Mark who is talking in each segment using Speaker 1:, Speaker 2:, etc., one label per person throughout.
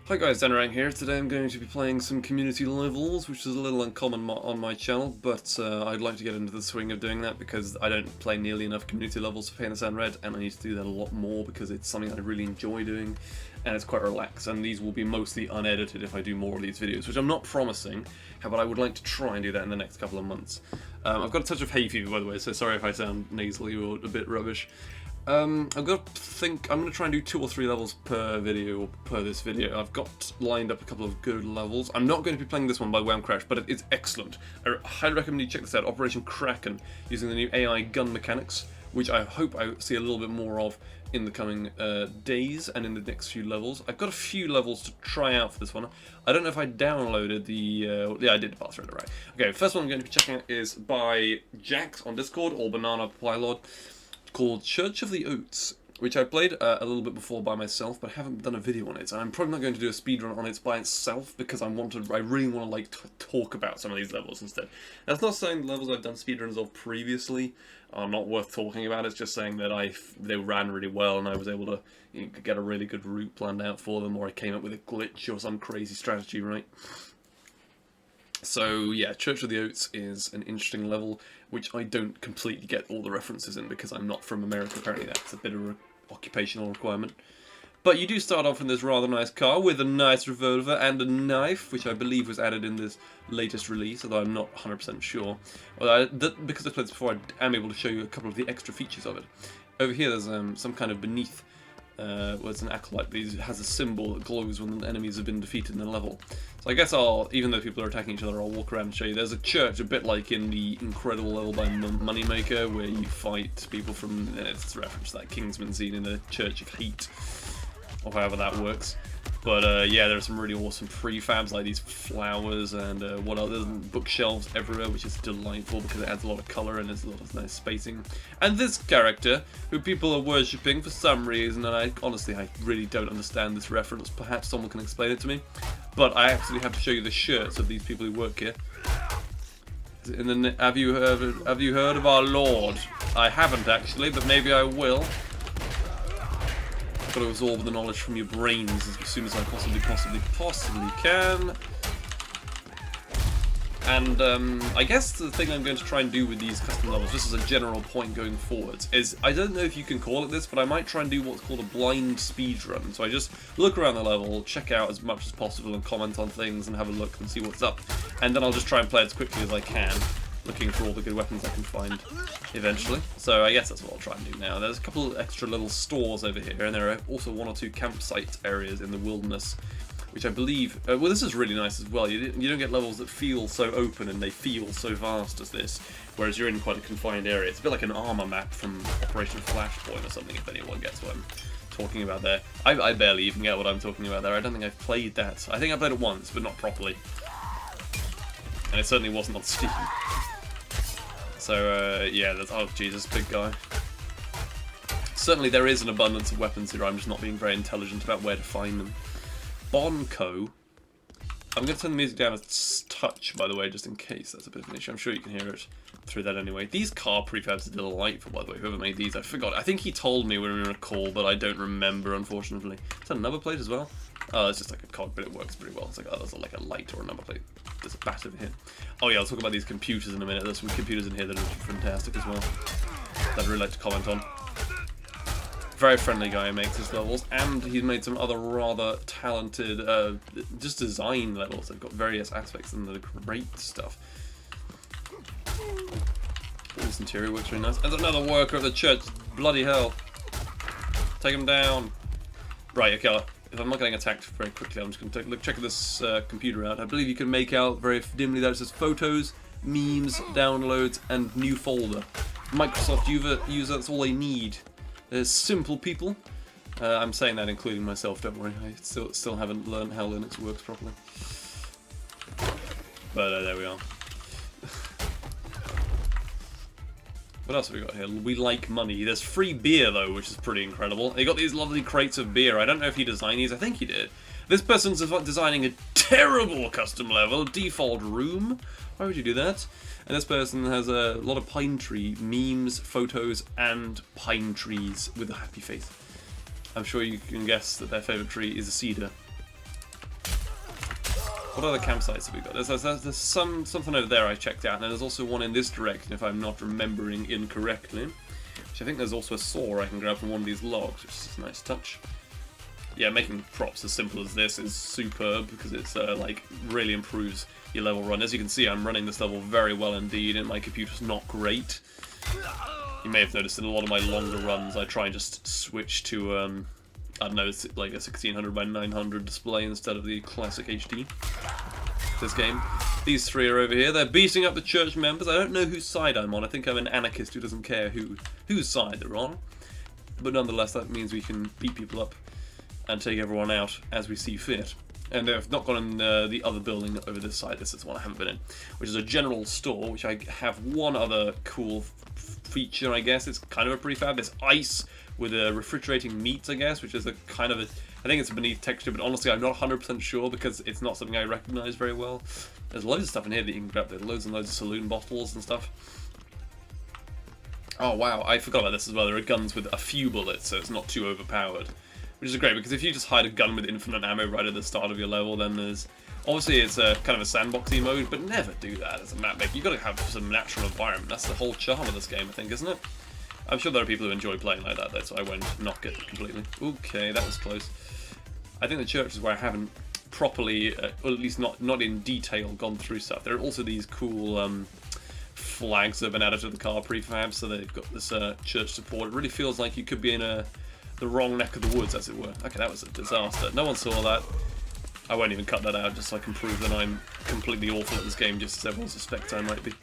Speaker 1: Hi guys, Danarang here. Today I'm going to be playing some community levels, which is a little uncommon on my channel, but I'd like to get into the swing of doing that because I don't play nearly enough community levels for Pain and Red, and I need to do that a lot more because it's something I really enjoy doing, and it's quite relaxed, and these will be mostly unedited if I do more of these videos, which I'm not promising, but I would like to try and do that in the next couple of months. I've got a touch of hay fever, by the way, so sorry if I sound nasally or a bit rubbish. I'm going to try and do 2 or 3 levels per video, or per this video. I've got lined up a couple of good levels. I'm not going to be playing this one by Whamcrash, but it's excellent. I highly recommend you check this out, Operation Kraken, using the new AI gun mechanics, which I hope I see a little bit more of in the coming days and in the next few levels. I've got a few levels to try out for this one. I don't know if I downloaded the... yeah, I did pass through it, right. Okay, first one I'm going to be checking out is by Jax on Discord, or Banana Pylord, called Church of the Oats, which I played a little bit before by myself, but I haven't done a video on it. And I'm probably not going to do a speedrun on it by itself because I really want to like talk about some of these levels instead. That's not saying the levels I've done speedruns of previously are not worth talking about. It's just saying that they ran really well and I was able to get a really good route planned out for them, or I came up with a glitch or some crazy strategy, right? So yeah, Church of the Oats is an interesting level, which I don't completely get all the references in because I'm not from America. Apparently that's a bit of an occupational requirement. But you do start off in this rather nice car with a nice revolver and a knife, which I believe was added in this latest release, although I'm not 100% sure. Well, because I've played this before, I am able to show you a couple of the extra features of it. Over here there's some kind of beneath, well, it's an acolyte that has a symbol that glows when the enemies have been defeated in a level. So I guess even though people are attacking each other, I'll walk around and show you. There's a church, a bit like in the incredible level by Moneymaker, where you fight people from, it's a reference to that Kingsman scene in the Church of Hate, or however that works. But yeah, there are some really awesome prefabs like these flowers and what other bookshelves everywhere, which is delightful because it adds a lot of colour and there's a lot of nice spacing. And this character, who people are worshipping for some reason, and I really don't understand this reference. Perhaps someone can explain it to me. But I actually have to show you the shirts of these people who work here. Have you heard of our Lord? I haven't actually, but maybe I will. Got to absorb the knowledge from your brains as soon as I possibly can. And I guess the thing I'm going to try and do with these custom levels, just as a general point going forwards, is I don't know if you can call it this, but I might try and do what's called a blind speedrun. So I just look around the level, check out as much as possible, and comment on things and have a look and see what's up. And then I'll just try and play it as quickly as I can, looking for all the good weapons I can find eventually. So I guess that's what I'll try and do now. There's a couple of extra little stores over here, and there are also 1 or 2 campsite areas in the wilderness, which I believe, well, this is really nice as well. You don't get levels that feel so open and they feel so vast as this, whereas you're in quite a confined area. It's a bit like an armor map from Operation Flashpoint or something, if anyone gets what I'm talking about there. I barely even get what I'm talking about there. I don't think I've played that. I think I played it once, but not properly. And it certainly wasn't on Steam. So, yeah, oh Jesus, big guy. Certainly there is an abundance of weapons here, I'm just not being very intelligent about where to find them. Bonco. I'm going to turn the music down a touch, by the way, just in case that's a bit of an issue. I'm sure you can hear it through that anyway. These car prefabs are delightful, by the way. Whoever made these, I forgot. I think he told me when we were in a call, but I don't remember, unfortunately. Is that a number plate as well? Oh, it's just like a cog, but it works pretty well. It's like, oh, there's like a light or a number plate. There's a bat over here. Oh yeah, I'll talk about these computers in a minute. There's some computers in here that are fantastic as well, that I'd really like to comment on. Very friendly guy who makes his levels, and he's made some other rather talented, just design levels. They've got various aspects and the great stuff. This interior works really nice. There's another worker at the church. Bloody hell. Take him down. Right, okay. If I'm not getting attacked very quickly, I'm just going to take a look, check this computer out. I believe you can make out very dimly that it says photos, memes, downloads, and new folder. Microsoft user, that's all they need. They're simple people. I'm saying that including myself, don't worry. I still haven't learned how Linux works properly. But there we are. What else have we got here? We like money. There's free beer, though, which is pretty incredible. They got these lovely crates of beer. I don't know if he designed these. I think he did. This person's designing a terrible custom level. Default room. Why would you do that? And this person has a lot of pine tree memes, photos, and pine trees with a happy face. I'm sure you can guess that their favourite tree is a cedar. What other campsites have we got? There's something over there I checked out, and there's also one in this direction if I'm not remembering incorrectly. Which I think there's also a saw I can grab from one of these logs, which is a nice touch. Yeah, making props as simple as this is superb because it's like really improves your level run. As you can see, I'm running this level very well indeed, and my computer's not great. You may have noticed in a lot of my longer runs, I try and just switch to I don't know, it's like a 1600 by 900 display instead of the classic HD. This game. These three are over here. They're beating up the church members. I don't know whose side I'm on. I think I'm an anarchist who doesn't care whose side they're on. But nonetheless, that means we can beat people up and take everyone out as we see fit. And I've not gone in the other building over this side. This is the one I haven't been in, which is a general store, which I have one other cool feature, I guess. It's kind of a prefab. It's ice with a refrigerating meat, I guess, which is a kind of a... I think it's a beneath texture, but honestly, I'm not 100% sure because it's not something I recognize very well. There's loads of stuff in here that you can grab. There's loads and loads of saloon bottles and stuff. Oh, wow. I forgot about this as well. There are guns with a few bullets, so it's not too overpowered. Which is great, because if you just hide a gun with infinite ammo right at the start of your level, then there's... Obviously, it's a kind of a sandboxy mode, but never do that as a map maker. You've got to have some natural environment. That's the whole charm of this game, I think, isn't it? I'm sure there are people who enjoy playing like that, though, so I won't knock it completely. Okay, that was close. I think the church is where I haven't properly, or at least not in detail, gone through stuff. There are also these cool flags that have been added to the car prefab, so they've got this church support. It really feels like you could be in the wrong neck of the woods, as it were. Okay, that was a disaster. No one saw that. I won't even cut that out, just so I can prove that I'm completely awful at this game, just as everyone suspects I might be.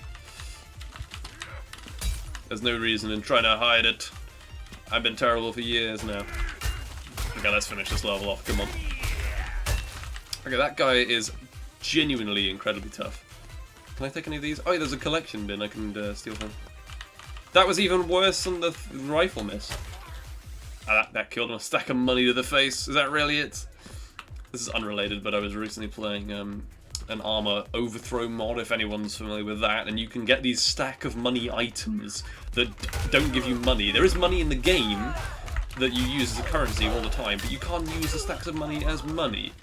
Speaker 1: There's no reason in trying to hide it. I've been terrible for years now. Okay, let's finish this level off, come on. Okay, that guy is genuinely incredibly tough. Can I take any of these? Oh, yeah, there's a collection bin I can steal from. That was even worse than the rifle miss. Ah, that killed him. A stack of money to the face. Is that really it? This is unrelated, but I was recently playing an armor overthrow mod, if anyone's familiar with that, and you can get these stack of money items that don't give you money. There is money in the game that you use as a currency all the time, but you can't use the stacks of money as money.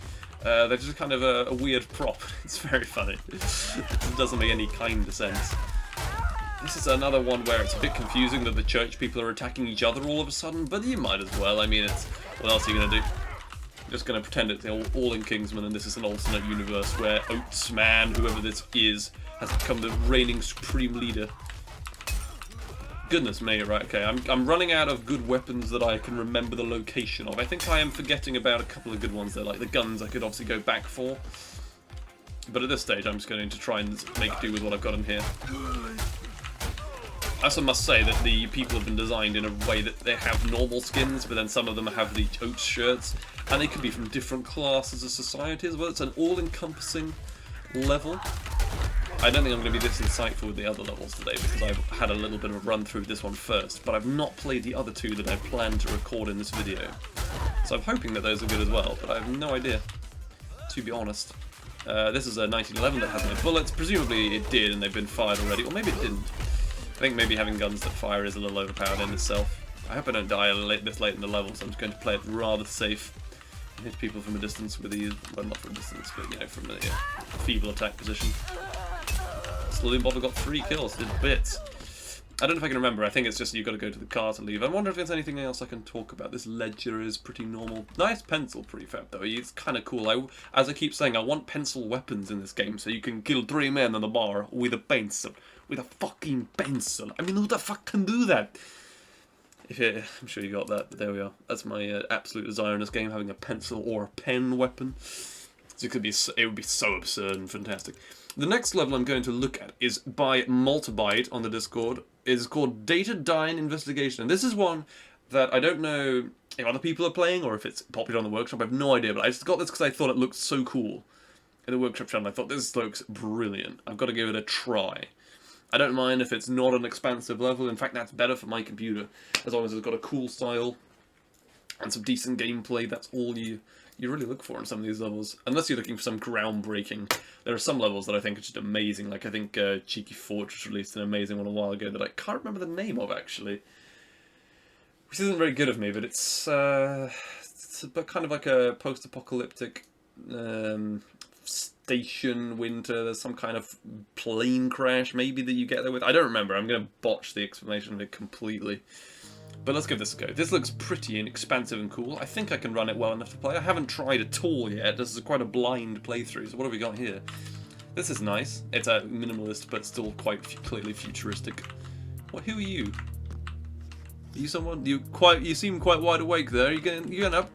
Speaker 1: They're just kind of a weird prop. It's very funny. It doesn't make any kind of sense. This is another one where it's a bit confusing that the church people are attacking each other all of a sudden, but you might as well. I mean, it's what else are you going to do? Just going to pretend it's all in Kingsman and this is an alternate universe where Oates Man, whoever this is, has become the reigning supreme leader. Goodness me, right, okay, I'm running out of good weapons that I can remember the location of. I think I am forgetting about a couple of good ones there, like the guns I could obviously go back for. But at this stage, I'm just going to try and make do with what I've got in here. I also must say that the people have been designed in a way that they have normal skins, but then some of them have the Oates shirts, and they could be from different classes of society as well. It's an all-encompassing level. I don't think I'm going to be this insightful with the other levels today because I've had a little bit of a run through this one first, but I've not played the other two that I plan to record in this video. So I'm hoping that those are good as well, but I have no idea, to be honest. This is a 1911 that has no bullets. Presumably it did and they've been fired already, or maybe it didn't. I think maybe having guns that fire is a little overpowered in itself. I hope I don't die this late in the level, so I'm just going to play it rather safe. Hit people from a distance with these, well, not from a distance, but you know, from a feeble attack position. Saloon Bottle got 3 kills, did bits. I don't know if I can remember, I think it's just you've got to go to the car to leave. I wonder if there's anything else I can talk about. This ledger is pretty normal. Nice pencil prefab though, it's kind of cool. As I keep saying, I want pencil weapons in this game so you can kill 3 men in the bar with a pencil. With a fucking pencil. I mean, who the fuck can do that? I'm sure you got that, but there we are. That's my absolute desire in this game, having a pencil or a pen weapon. So it would be so absurd and fantastic. The next level I'm going to look at is by Maltabyte on the Discord. It's called Datadyne Investigation. And this is one that I don't know if other people are playing or if it's popular on the workshop. I have no idea, but I just got this because I thought it looked so cool. In the workshop channel, I thought this looks brilliant. I've got to give it a try. I don't mind if it's not an expansive level. In fact, that's better for my computer. As long as it's got a cool style and some decent gameplay, that's all you really look for in some of these levels. Unless you're looking for some groundbreaking. There are some levels that I think are just amazing. Like, I think Cheeky Fortress released an amazing one a while ago that I can't remember the name of, actually. Which isn't very good of me, but it's kind of like a post-apocalyptic station winter. There's some kind of plane crash maybe that you get there with. I don't remember. I'm going to botch the explanation of it completely. But let's give this a go. This looks pretty expansive and cool. I think I can run it well enough to play. I haven't tried at all yet. This is quite a blind playthrough. So what have we got here? This is nice. It's a minimalist, but still quite clearly futuristic. What? Who are you? Are you someone? You seem quite wide awake there. You going up?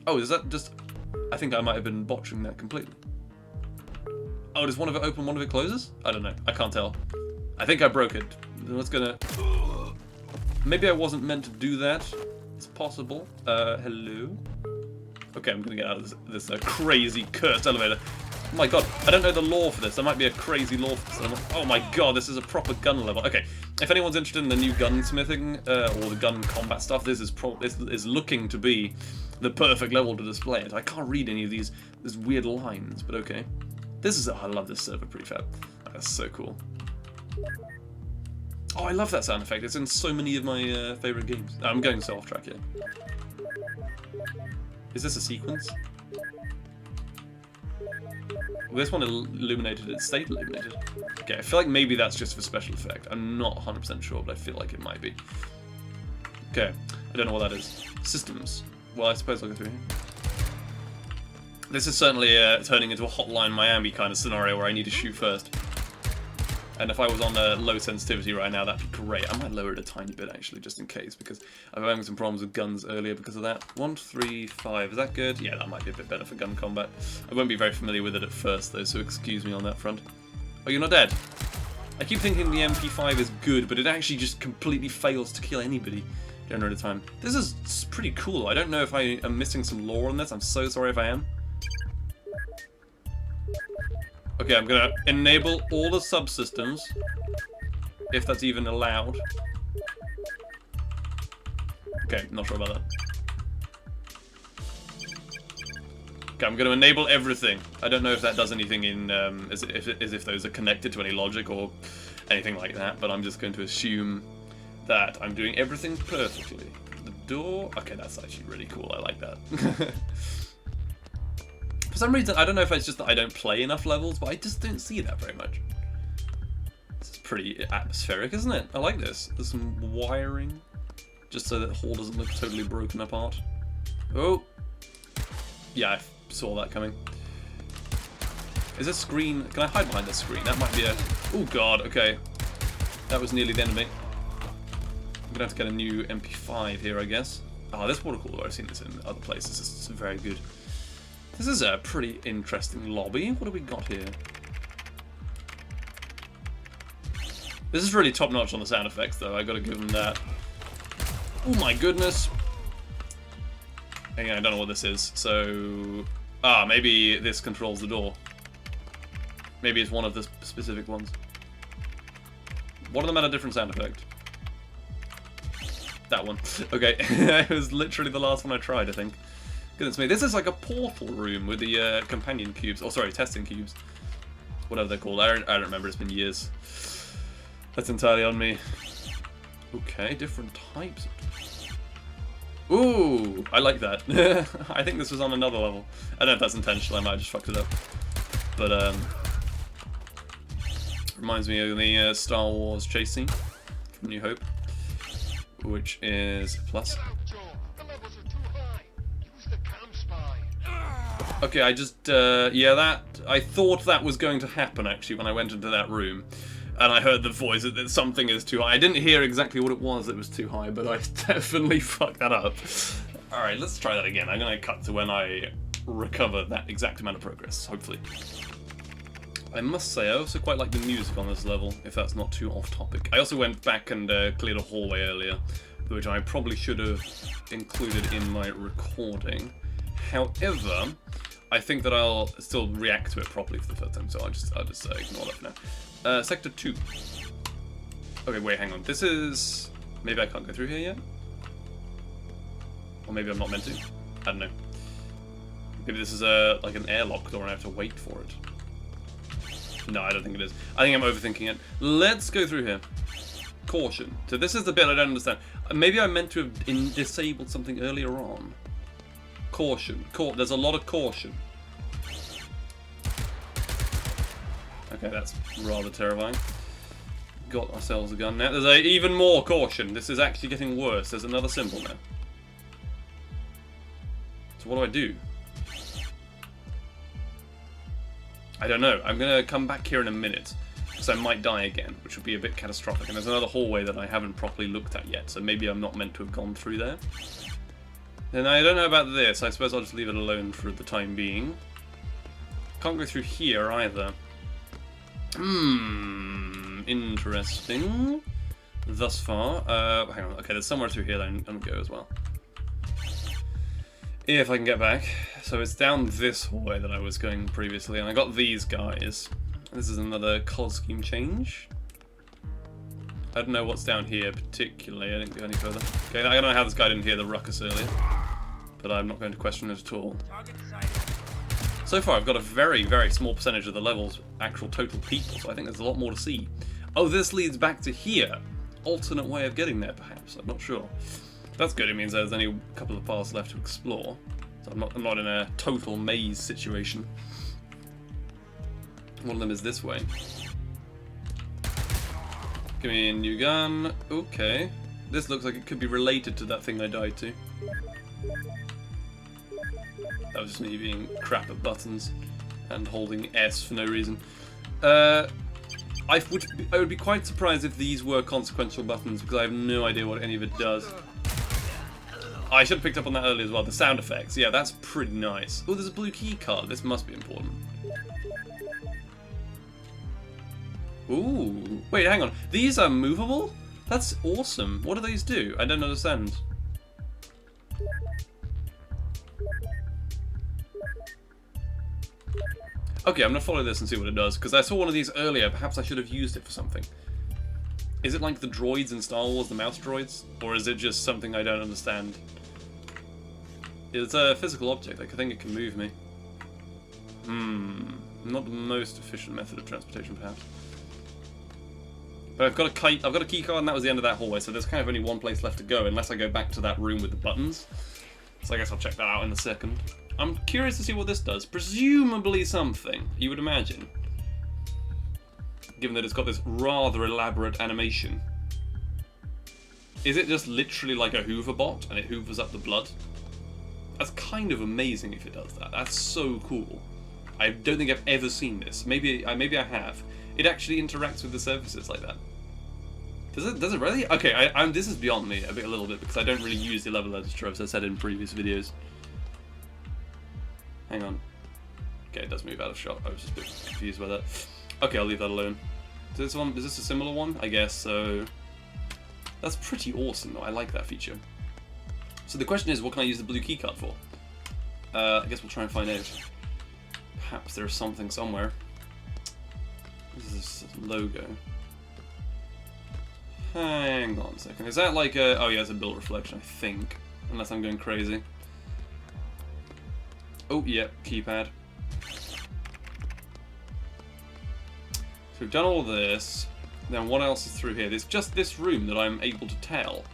Speaker 1: Oh, is that just... I think I might have been botching that completely. Oh, does one of it open, one of it closes? I don't know. I can't tell. I think I broke it. Let's gonna... Maybe I wasn't meant to do that. It's possible. Hello? Okay, I'm gonna get out of this crazy cursed elevator. Oh my god, I don't know the lore for this. There might be a crazy lore for this. Oh my god, this is a proper gun level. Okay, if anyone's interested in the new gunsmithing or the gun combat stuff, this is looking to be the perfect level to display it. I can't read any of these weird lines, but okay. This is... Oh, I love this server prefab. That's so cool. Oh, I love that sound effect. It's in so many of my favourite games. I'm going so off track here. Is this a sequence? Well, this one illuminated, it stayed illuminated. Okay, I feel like maybe that's just for special effect. I'm not 100% sure, but I feel like it might be. Okay, I don't know what that is. Systems. Well, I suppose I'll go through here. This is certainly turning into a Hotline Miami kind of scenario where I need to shoot first. And if I was on low sensitivity right now, that'd be great. I might lower it a tiny bit, actually, just in case, because I'm having some problems with guns earlier because of that. 1, 3, 5. Is that good? Yeah, that might be a bit better for gun combat. I won't be very familiar with it at first, though, so excuse me on that front. Oh, you're not dead? I keep thinking the MP5 is good, but it actually just completely fails to kill anybody during the time. This is pretty cool. I don't know if I am missing some lore on this. I'm so sorry if I am. Okay, I'm gonna enable all the subsystems, if that's even allowed. Okay, not sure about that. Okay, I'm gonna enable everything. I don't know if that does anything in, as if those are connected to any logic or anything like that, but I'm just going to assume that I'm doing everything perfectly. The door... Okay, that's actually really cool. I like that. For some reason, I don't know if it's just that I don't play enough levels, but I just don't see that very much. This is pretty atmospheric, isn't it? I like this. There's some wiring, just so that the hall doesn't look totally broken apart. Oh! Yeah, I saw that coming. Is this screen... Can I hide behind this screen? That might be a... Oh god, okay. That was nearly the end of me. I'm gonna have to get a new MP5 here, I guess. Oh, this water cooler, I've seen this in other places. This is very good. This is a pretty interesting lobby. What do we got here? This is really top-notch on the sound effects, though. I gotta give them that. Oh my goodness! Again, I don't know what this is, so... Ah, maybe this controls the door. Maybe it's one of the specific ones. One of them had a different sound effect. That one. Okay, it was literally the last one I tried, I think. Goodness me, this is like a portal room with the companion cubes. Oh, sorry, testing cubes. Whatever they're called. I don't remember, it's been years. That's entirely on me. Okay, different types. Ooh, I like that. I think this was on another level. I don't know if that's intentional, I might have just fucked it up. But, reminds me of the Star Wars chase scene from New Hope, which is plus. Okay, I just, yeah, I thought that was going to happen, actually, when I went into that room. And I heard the voice that something is too high. I didn't hear exactly what it was that was too high, but I definitely fucked that up. Alright, let's try that again. I'm going to cut to when I recover that exact amount of progress, hopefully. I must say, I also quite like the music on this level, if that's not too off-topic. I also went back and cleared a hallway earlier, which I probably should have included in my recording. However, I think that I'll still react to it properly for the first time, so I'll just ignore that for now. Sector 2. Okay, wait, hang on. This is... Maybe I can't go through here yet? Or maybe I'm not meant to? I don't know. Maybe this is like an airlock door and I have to wait for it. No, I don't think it is. I think I'm overthinking it. Let's go through here. Caution. So this is the bit I don't understand. Maybe I meant to have disabled something earlier on. Caution. There's a lot of caution. Okay, that's rather terrifying. Got ourselves a gun now. There's even more caution. This is actually getting worse. There's another symbol now. So what do? I don't know. I'm going to come back here in a minute, because I might die again, which would be a bit catastrophic. And there's another hallway that I haven't properly looked at yet, so maybe I'm not meant to have gone through there. And I don't know about this. I suppose I'll just leave it alone for the time being. Can't go through here either. Interesting. Thus far. Hang on. Okay, there's somewhere through here that I'm going to go as well. If I can get back. So it's down this hallway that I was going previously, and I got these guys. This is another colour scheme change. I don't know what's down here particularly. I didn't go any further. Okay, I don't know how this guy didn't hear the ruckus earlier, but I'm not going to question it at all. So far, I've got a very, very small percentage of the level's actual total people, so I think there's a lot more to see. Oh, this leads back to here. Alternate way of getting there, perhaps. I'm not sure. That's good. It means there's only a couple of paths left to explore. So I'm not in a total maze situation. One of them is this way. Give me a new gun. Okay. This looks like it could be related to that thing I died to. That was just me being crap at buttons and holding S for no reason. I would be quite surprised if these were consequential buttons, because I have no idea what any of it does. I should have picked up on that earlier as well. The sound effects, yeah, that's pretty nice. Oh, there's a blue key card. This must be important. Ooh, wait, hang on. These are movable? That's awesome. What do these do? I don't understand. Okay, I'm gonna follow this and see what it does, because I saw one of these earlier. Perhaps I should have used it for something. Is it like the droids in Star Wars, the mouse droids? Or is it just something I don't understand? It's a physical object. I think it can move me. Not the most efficient method of transportation, perhaps. But I've got a key card, and that was the end of that hallway, so there's kind of only one place left to go, unless I go back to that room with the buttons. So I guess I'll check that out in a second. I'm curious to see what this does. Presumably something, you would imagine. Given that it's got this rather elaborate animation. Is it just literally like a Hoover bot, and it hoovers up the blood? That's kind of amazing if it does that. That's so cool. I don't think I've ever seen this. Maybe I have. It actually interacts with the surfaces like that. Does it really? Okay, this is beyond me a little bit, because I don't really use the level editor, as I said in previous videos. Hang on. Okay, it does move out of shot. I was just a bit confused by that. Okay, I'll leave that alone. Is this a similar one? I guess so. That's pretty awesome, though. I like that feature. So the question is, what can I use the blue keycard for? I guess we'll try and find out. Perhaps there's something somewhere. This is a logo. Hang on a second. Is that like a... Oh yeah, it's a build reflection, I think. Unless I'm going crazy. Oh, yeah, keypad. So we've done all this. Then what else is through here? There's just this room that I'm able to tell.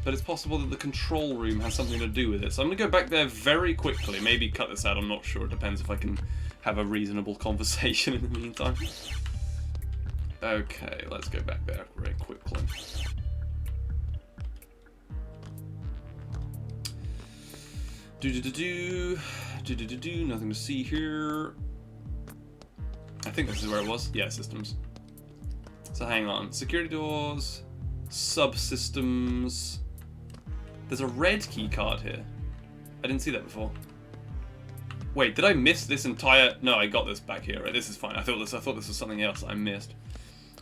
Speaker 1: But it's possible that the control room has something to do with it. So I'm going to go back there very quickly. Maybe cut this out, I'm not sure. It depends if I can have a reasonable conversation in the meantime. Okay, let's go back there very quickly. Nothing to see here. I think this is where it was. Yeah, systems. So hang on. Security doors, subsystems. There's a red key card here. I didn't see that before. Wait, did I miss this entire... No, I got this back here, right? This is fine. I thought this was something else I missed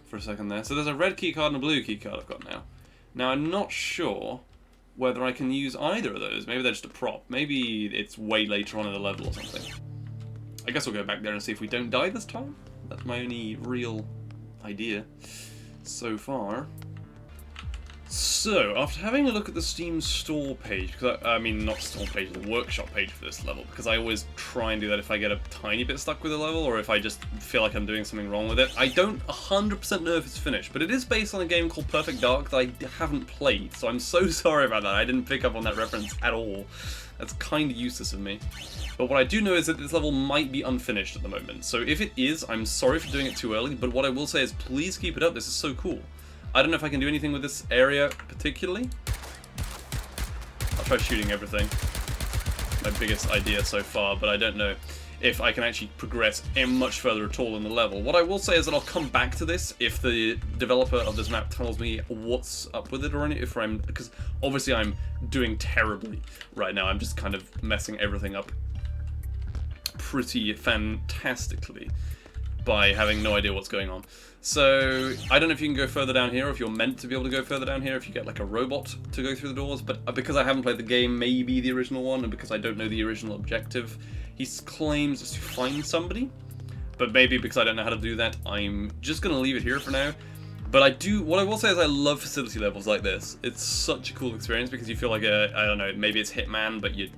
Speaker 1: for a second there. So there's a red key card and a blue key card I've got now. Now, I'm not sure whether I can use either of those. Maybe they're just a prop. Maybe it's way later on in the level or something. I guess we'll go back there and see if we don't die this time. That's my only real idea so far. So, after having a look at the Steam store page, because I mean not store page, the workshop page for this level, because I always try and do that if I get a tiny bit stuck with a level, or if I just feel like I'm doing something wrong with it. I don't 100% know if it's finished, but it is based on a game called Perfect Dark that I haven't played, so I'm so sorry about that. I didn't pick up on that reference at all. That's kind of useless of me. But what I do know is that this level might be unfinished at the moment, so if it is, I'm sorry for doing it too early, but what I will say is please keep it up, this is so cool. I don't know if I can do anything with this area particularly. I'll try shooting everything. My biggest idea so far, but I don't know if I can actually progress much further at all in the level. What I will say is that I'll come back to this if the developer of this map tells me what's up with it, or if I'm, because obviously I'm doing terribly right now. I'm just kind of messing everything up pretty fantastically by having no idea what's going on. So, I don't know if you can go further down here, or if you're meant to be able to go further down here, if you get like a robot to go through the doors, but because I haven't played the game, maybe the original one, and because I don't know the original objective, he claims to find somebody, but maybe because I don't know how to do that, I'm just going to leave it here for now. But what I will say is I love facility levels like this. It's such a cool experience because you feel like I don't know, maybe it's Hitman, but you're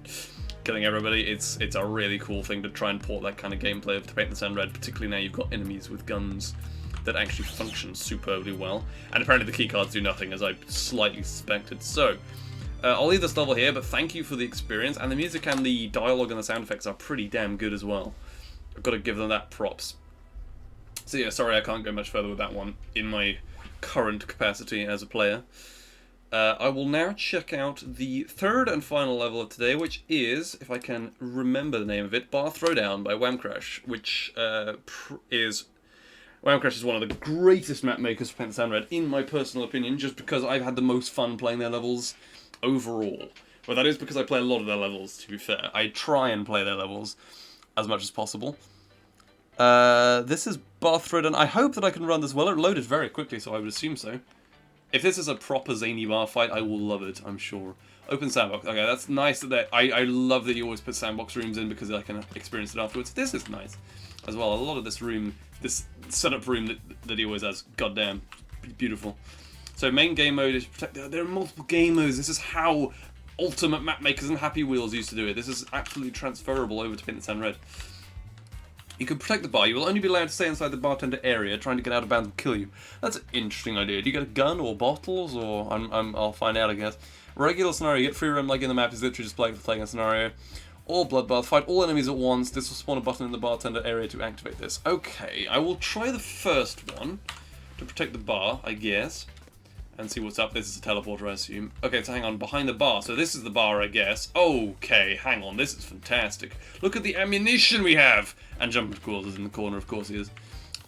Speaker 1: killing everybody. It's a really cool thing to try and port that kind of gameplay to Paint the Town Red, particularly now you've got enemies with guns that actually function superbly well. And apparently the keycards do nothing, as I slightly suspected. So, I'll leave this level here, but thank you for the experience, and the music and the dialogue and the sound effects are pretty damn good as well. I've got to give them that props. So yeah, sorry I can't go much further with that one in my current capacity as a player. I will now check out the third and final level of today, which is, if I can remember the name of it, Bar Throwdown by Whamcrash, which Whamcrash is one of the greatest map makers for Paint the Town Red, in my personal opinion, just because I've had the most fun playing their levels overall. Well, that is because I play a lot of their levels, to be fair. I try and play their levels as much as possible. This is Bar Throwdown. I hope that I can run this well. It loaded very quickly, so I would assume so. If this is a proper zany bar fight, I will love it, I'm sure. Open sandbox. Okay, that's nice that I love that you always put sandbox rooms in because I can experience it afterwards. This is nice as well. A lot of this room, this setup room that he always has, goddamn beautiful. So main game mode is protect. There are multiple game modes. This is how Ultimate Map Makers and Happy Wheels used to do it. This is absolutely transferable over to Paint the Town Red. You can protect the bar. You will only be allowed to stay inside the bartender area, trying to get out of bounds and kill you. That's an interesting idea. Do you get a gun or bottles, or I'll find out, I guess. Regular scenario. You get free roam like in the map. Is literally just playing a scenario. All bloodbath. Fight all enemies at once. This will spawn a button in the bartender area to activate this. Okay, I will try the first one to protect the bar, I guess, and see what's up. This is a teleporter, I assume. Okay, so hang on. Behind the bar. So this is the bar, I guess. Okay, hang on. This is fantastic. Look at the ammunition we have. And Jumping Squirrels is in the corner, of course he is.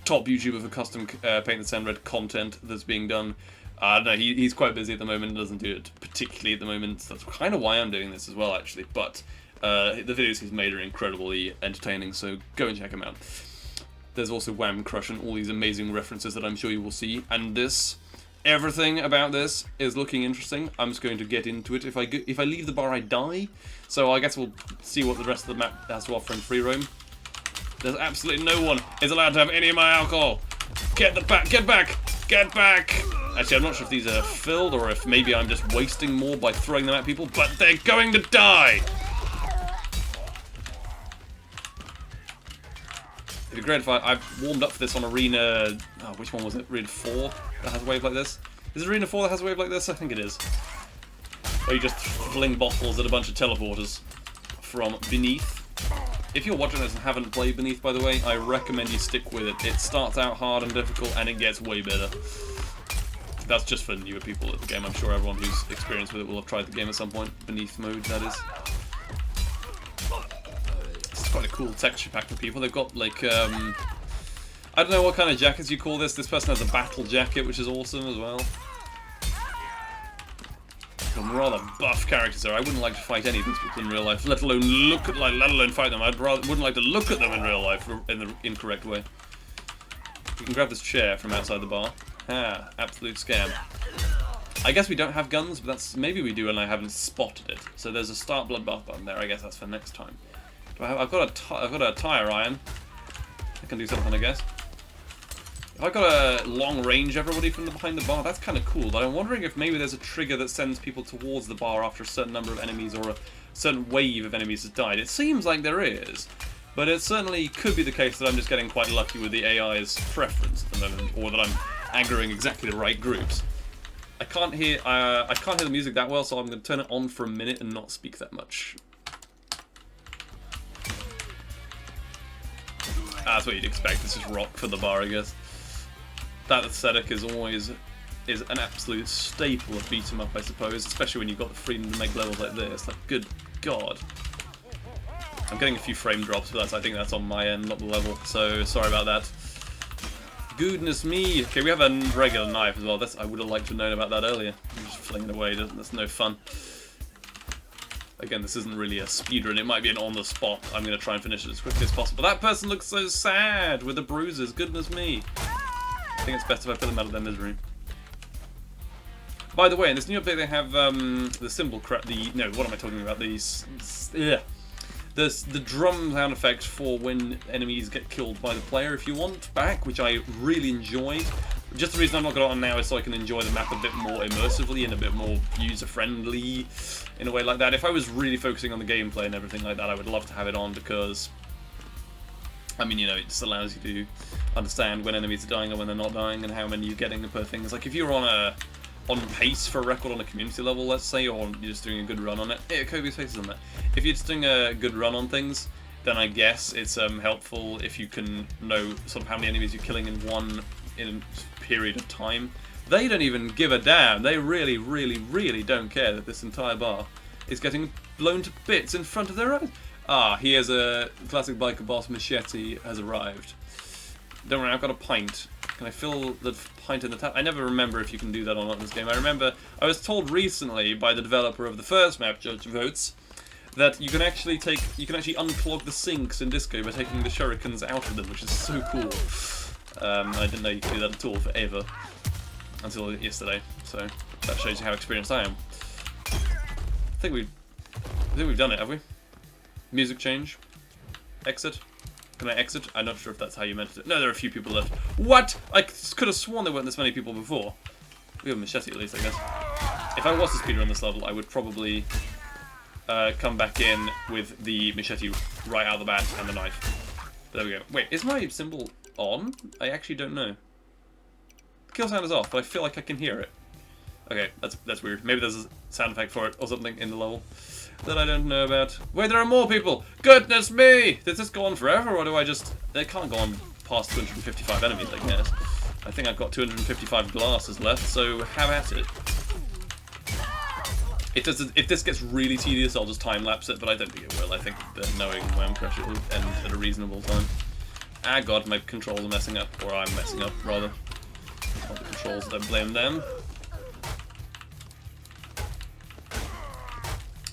Speaker 1: Top YouTuber for custom Paint the Town Red content that's being done. I don't know, he's quite busy at the moment, doesn't do it particularly at the moment. So that's kind of why I'm doing this as well, actually. But the videos he's made are incredibly entertaining, so go and check him out. There's also Whamcrash and all these amazing references that I'm sure you will see. And everything about this is looking interesting. I'm just going to get into it. If I leave the bar, I die. So I guess we'll see what the rest of the map has to offer in free roam. There's absolutely no one is allowed to have any of my alcohol. Get back! Get back! Actually, I'm not sure if these are filled or if maybe I'm just wasting more by throwing them at people, but they're going to die! It'd be great if I've warmed up for this on Arena... Oh, which one was it? Arena 4 that has a wave like this? Is it Arena 4 that has a wave like this? I think it is. Where you just fling bottles at a bunch of teleporters from beneath. If you're watching this and haven't played Beneath, by the way, I recommend you stick with it. It starts out hard and difficult, and it gets way better. That's just for newer people at the game. I'm sure everyone who's experienced with it will have tried the game at some point. Beneath mode, that is. It's quite a cool texture pack for people. They've got, like, I don't know what kind of jackets you call this. This person has a battle jacket, which is awesome as well. Some rather buff characters there. I wouldn't like to fight any of these people in real life, let alone fight them. Wouldn't like to look at them in real life in the incorrect way. You can grab this chair from outside the bar. Ah, absolute scam. I guess we don't have guns, but maybe we do and I haven't spotted it. So there's a start bloodbath button there. I guess that's for next time. I've got a tire iron. I can do something, I guess. If I got a long range everybody from behind the bar, that's kind of cool, but I'm wondering if maybe there's a trigger that sends people towards the bar after a certain number of enemies or a certain wave of enemies has died. It seems like there is, but it certainly could be the case that I'm just getting quite lucky with the AI's preference at the moment, or that I'm aggroing exactly the right groups. I can't hear the music that well, so I'm going to turn it on for a minute and not speak that much. That's what you'd expect. This is rock for the bar, I guess. That aesthetic is always an absolute staple of beat 'em up, I suppose, especially when you've got the freedom to make levels like this. Like, good God. I'm getting a few frame drops, but I think that's on my end, not the level, so sorry about that. Goodness me. Okay, we have a regular knife as well. I would have liked to have known about that earlier. I'm just flinging it away, that's no fun. Again, this isn't really a speedrun, it might be an on-the-spot. I'm going to try and finish it as quickly as possible. That person looks so sad with the bruises, goodness me. I think it's best if I put them out of their misery. By the way, in this new update they have the cymbal no, what am I talking about? The drum sound effect for when enemies get killed by the player if you want back, which I really enjoyed. Just the reason I'm not got it on now is so I can enjoy the map a bit more immersively and a bit more user-friendly in a way like that. If I was really focusing on the gameplay and everything like that, I would love to have it on because, I mean, you know, it just allows you to understand when enemies are dying and when they're not dying and how many you're getting per thing. It's like if you're on pace for a record on a community level, let's say, or you're just doing a good run on it. Yeah, Kobe's face is on that. If you're just doing a good run on things, then I guess it's helpful if you can know sort of how many enemies you're killing in a period of time. They don't even give a damn. They really, really, really don't care that this entire bar is getting blown to bits in front of their eyes. Ah, here's a classic biker boss. Machete has arrived. Don't worry, I've got a pint. Can I fill the pint in the tap? I never remember if you can do that or not in this game. I remember I was told recently by the developer of the first map, Judge Votes, that you can actually unclog the sinks in Disco by taking the shurikens out of them, which is so cool. I didn't know you could do that at all forever until yesterday, so that shows you how experienced I am. I think we've done it, have we? Music change. Exit. Can I exit? I'm not sure if that's how you meant it. No, there are a few people left. What? I could have sworn there weren't this many people before. We have a machete at least, I guess. If I was to speedrun this level, I would probably come back in with the machete right out of the bat and the knife. There we go. Wait, is my symbol on? I actually don't know. The kill sound is off, but I feel like I can hear it. Okay, that's weird. Maybe there's a sound effect for it or something in the level that I don't know about. Wait, there are more people! Goodness me! Does this go on forever, or do I just... They can't go on past 255 enemies, I guess. I think I've got 255 glasses left, so have at it. If this gets really tedious, I'll just time-lapse it, but I don't think it will. I think that knowing when pressure will end at a reasonable time. Ah god, my controls are messing up, or I'm messing up, rather. Not the controls, don't blame them. I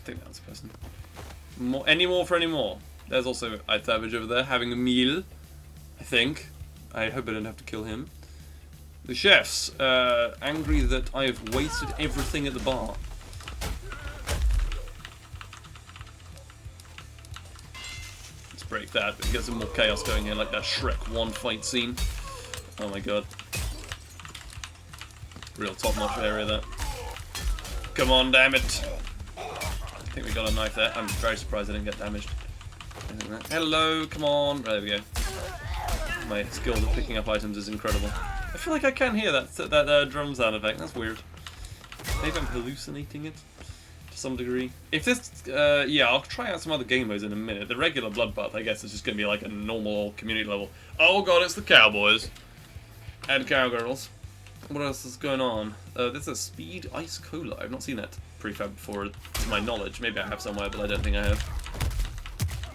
Speaker 1: think that's the person. Any more for any more? There's also Ithavage over there having a meal, I think. I hope I don't have to kill him. The chefs, angry that I have wasted everything at the bar. Let's break that, but get some more chaos going here, like that Shrek 1 fight scene. Oh my god. Real top-notch area there. Come on, damn it! I think we got a knife there. I'm very surprised I didn't get damaged. Hello, come on. There we go. My skill at picking up items is incredible. I feel like I can hear that drum sound effect. That's weird. Maybe I'm hallucinating it to some degree. If this, yeah, I'll try out some other game modes in a minute. The regular Bloodbath, I guess, is just going to be like a normal community level. Oh god, it's the cowboys and cowgirls. What else is going on? There's a Speed Ice Cola. I've not seen that prefab before, to my knowledge. Maybe I have somewhere, but I don't think I have.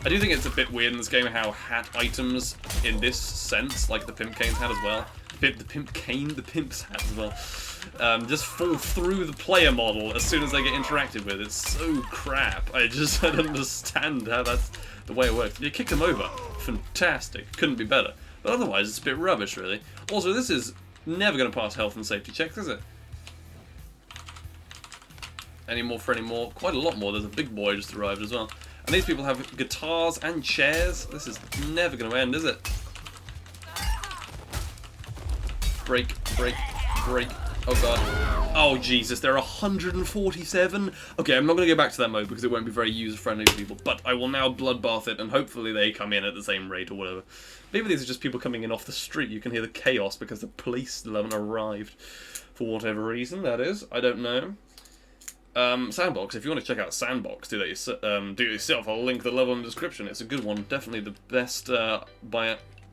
Speaker 1: I do think it's a bit weird in this game how hat items, in this sense, like the Pimp Cane's hat as well, the Pimp's hat as well, just fall through the player model as soon as they get interacted with. It's so crap. I don't understand how that's the way it works. You kick them over. Fantastic. Couldn't be better. But otherwise, it's a bit rubbish, really. Also, this is never going to pass health and safety checks, is it? Any more for any more? Quite a lot more. There's a big boy just arrived as well. And these people have guitars and chairs. This is never going to end, is it? Break, break, break. Oh god. Oh Jesus, there are 147? Okay, I'm not going to go back to that mode because it won't be very user-friendly for people, but I will now bloodbath it and hopefully they come in at the same rate or whatever. Maybe these are just people coming in off the street. You can hear the chaos because the police still haven't arrived. For whatever reason, that is. I don't know. Sandbox, if you want to check out Sandbox, do it yourself. I'll link the level in the description. It's a good one. Definitely the best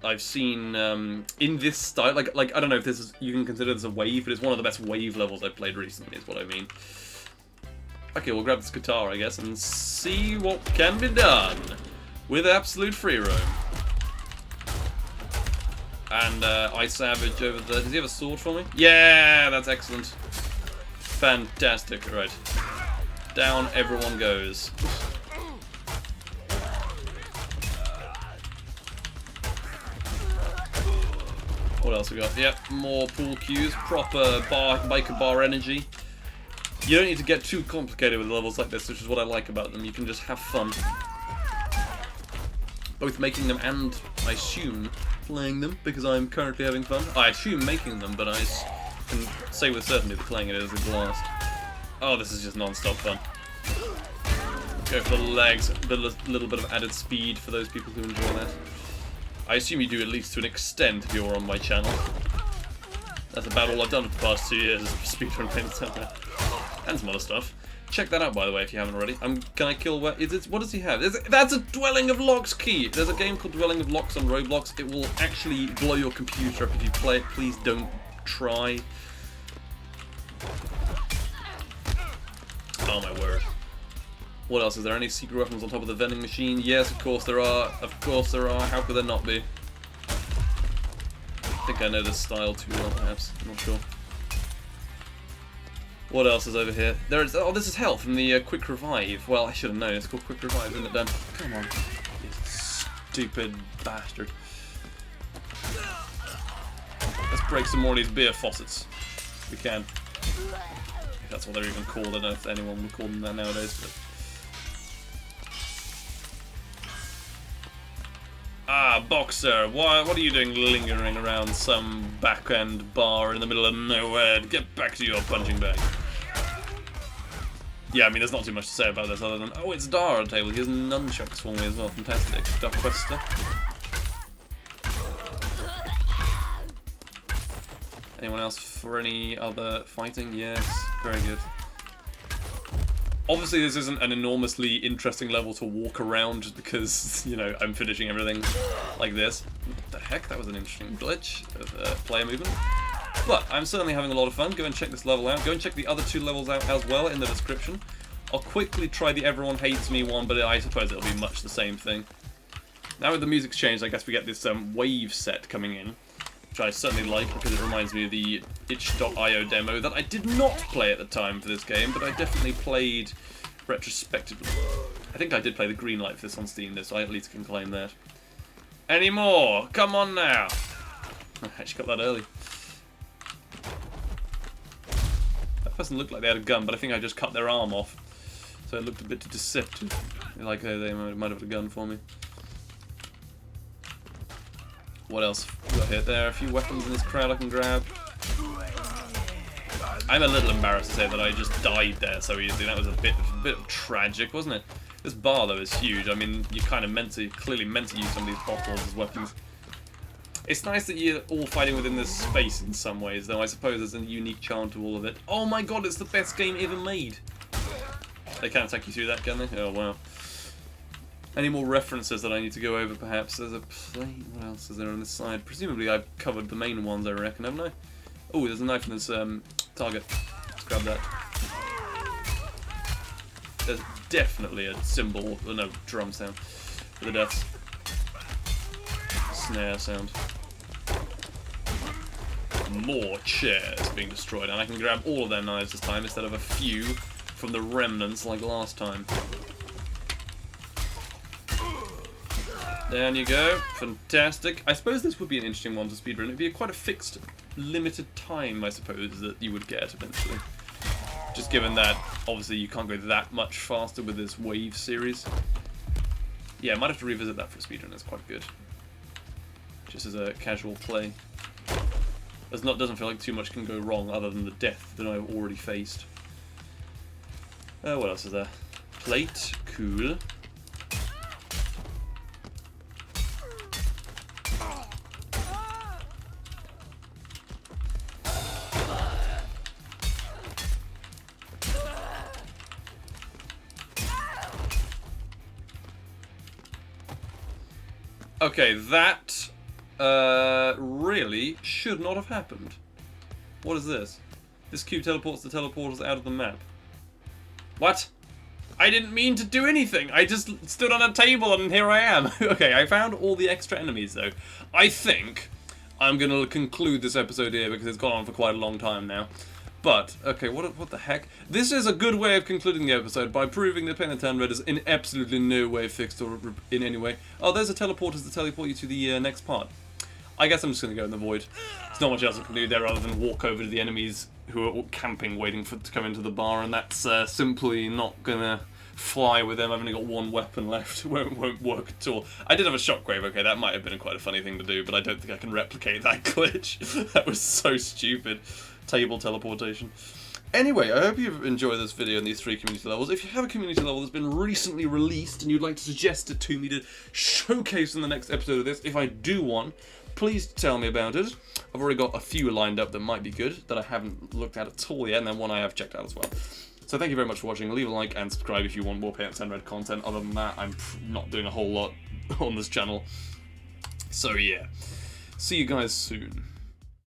Speaker 1: I've seen in this style. Like I don't know if this is, you can consider this a wave, but it's one of the best wave levels I've played recently, is what I mean. Okay, we'll grab this guitar, I guess, and see what can be done with absolute free roam. And Ice Savage over there. Does he have a sword for me? Yeah, that's excellent. Fantastic. Right. Down everyone goes. What else we got? Yep, more pool cues. Proper biker bar energy. You don't need to get too complicated with levels like this, which is what I like about them. You can just have fun. Both making them and, I assume, playing them, because I'm currently having fun. I assume making them, but I can say with certainty that playing it is a blast. Oh, this is just non-stop fun. Go for the legs, a little bit of added speed for those people who enjoy that. I assume you do at least to an extent if you're on my channel. That's about all I've done for the past 2 years, is speedrun payments out there. And some other stuff. Check that out, by the way, if you haven't already. Can I kill what does he have? That's a Dwelling of Locks key! There's a game called Dwelling of Locks on Roblox. It will actually blow your computer up if you play it. Please don't try. Oh my word. What else? Is there any secret weapons on top of the vending machine? Yes, of course there are. Of course there are. How could there not be? I think I know this style too well, perhaps. I'm not sure. What else is over here? There is. Oh, this is health from the Quick Revive. Well, I should have known. It's called Quick Revive, isn't it, Dan? Come on, you stupid bastard. Let's break some more of these beer faucets. We can. If that's what they're even called. I don't know if anyone would call them that nowadays. But... Ah, Boxer. What are you doing lingering around some back-end bar in the middle of nowhere? Get back to your punching bag. Yeah, I mean, there's not too much to say about this other than... Oh, it's Dar on the table. He has nunchucks for me as well. Fantastic. Duckquester. Anyone else for any other fighting? Yes. Very good. Obviously, this isn't an enormously interesting level to walk around just because, you know, I'm finishing everything like this. What the heck? That was an interesting glitch of player movement. But I'm certainly having a lot of fun. Go and check this level out. Go and check the other 2 levels out as well in the description. I'll quickly try the Everyone Hates Me one, but I suppose it'll be much the same thing. Now with the music's changed, I guess we get this wave set coming in, which I certainly like because it reminds me of the itch.io demo that I did not play at the time for this game, but I definitely played retrospectively. I think I did play the green light for this on Steam, so I at least can claim that. Any more? Come on now! I actually got that early. That person looked like they had a gun, but I think I just cut their arm off. So it looked a bit deceptive. Like they might have a gun for me. What else we got here? There are a few weapons in this crowd I can grab. I'm a little embarrassed to say that I just died there so easily. That was a bit tragic, wasn't it? This bar though is huge. I mean, you kind of clearly meant to use some of these bottles as weapons. It's nice that you're all fighting within this space in some ways, though I suppose there's a unique charm to all of it. Oh my god, it's the best game ever made! They can't attack you through that, can they? Oh wow. Any more references that I need to go over, perhaps? There's a plane. What else is there on this side? Presumably I've covered the main ones, I reckon, haven't I? Oh, there's a knife in this target. Let's grab that. There's definitely a cymbal, or no, drum sound for the deaths. Snare sound. More chairs being destroyed, and I can grab all of their knives this time instead of a few from the remnants like last time. Down you go. Fantastic. I suppose this would be an interesting one to speedrun. It'd be quite a fixed, limited time, I suppose, that you would get eventually. Just given that, obviously, you can't go that much faster with this wave series. Yeah, I might have to revisit that for a speedrun. It's quite good. Just as a casual play. Doesn't feel like too much can go wrong other than the death that I've already faced. What else is there? Plate, cool. Okay, that really should not have happened. What is this? This cube teleports the teleporters out of the map. What? I didn't mean to do anything. I just stood on a table and here I am. Okay, I found all the extra enemies though. I think I'm going to conclude this episode here because it's gone on for quite a long time now. But, okay, what the heck? This is a good way of concluding the episode by proving that Pain and Tan Red is in absolutely no way fixed or in any way. Oh, there's a teleporter to teleport you to the next part. I guess I'm just going to go in the void. There's not much else I can do there other than walk over to the enemies who are camping waiting to come into the bar, and that's simply not going to fly with them. I've only got one weapon left. It won't work at all. I did have a shockwave, okay, that might have been quite a funny thing to do, but I don't think I can replicate that glitch. That was so stupid. Table teleportation. Anyway, I hope you've enjoyed this video and these 3 community levels. If you have a community level that's been recently released and you'd like to suggest it to me to showcase in the next episode of this, if I do one, please tell me about it. I've already got a few lined up that might be good, that I haven't looked at all yet, and then one I have checked out as well. So thank you very much for watching. Leave a like and subscribe if you want more Pain and Tan Red content. Other than that, I'm not doing a whole lot on this channel. So yeah, see you guys soon.